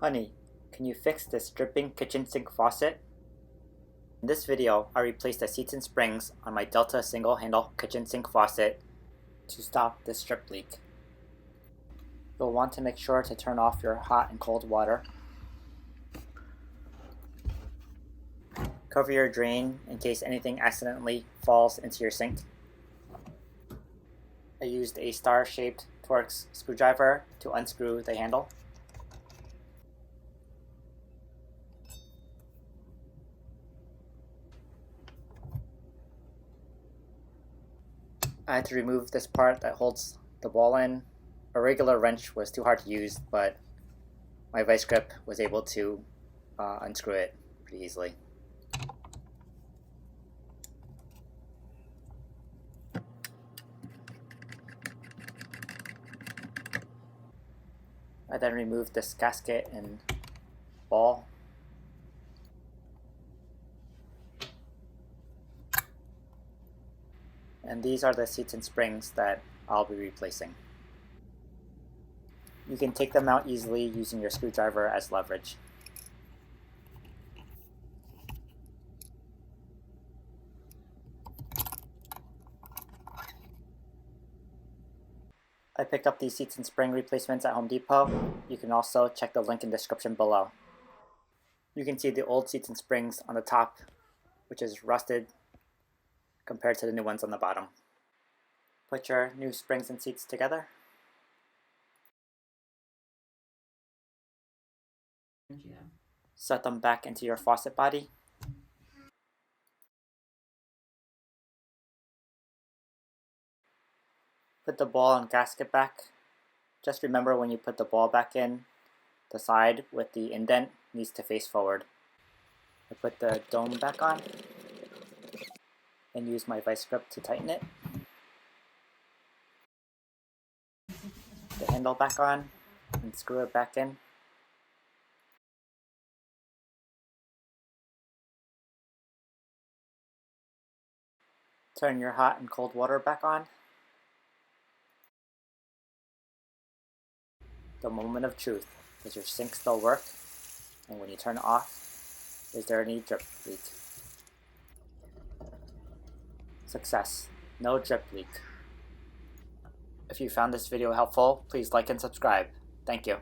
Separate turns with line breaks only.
Honey, can you fix this dripping kitchen sink faucet? In this video, I replaced the seats and springs on my Delta single handle kitchen sink faucet to stop this drip leak. You'll want to make sure to turn off your hot and cold water. Cover your drain in case anything accidentally falls into your sink. I used a star-shaped Torx screwdriver to unscrew the handle. I had to remove this part that holds the ball in. A regular wrench was too hard to use, but my vice grip was able to unscrew it pretty easily. I then removed this gasket and ball. And these are the seats and springs that I'll be replacing. You can take them out easily using your screwdriver as leverage. I picked up these seats and spring replacements at Home Depot. You can also check the link in the description below. You can see the old seats and springs on the top, which is rusted compared to the new ones on the bottom. Put your new springs and seats together. Set them back into your faucet body. Put the ball and gasket back. Just remember when you put the ball back in, the side with the indent needs to face forward. I put the dome back on and use my vice grip to tighten it. The handle back on and screw it back in. Turn your hot and cold water back on. The moment of truth. Does your sink still work? And when you turn it off, is there any drip leak? Success. No drip leak. If you found this video helpful, please like and subscribe. Thank you.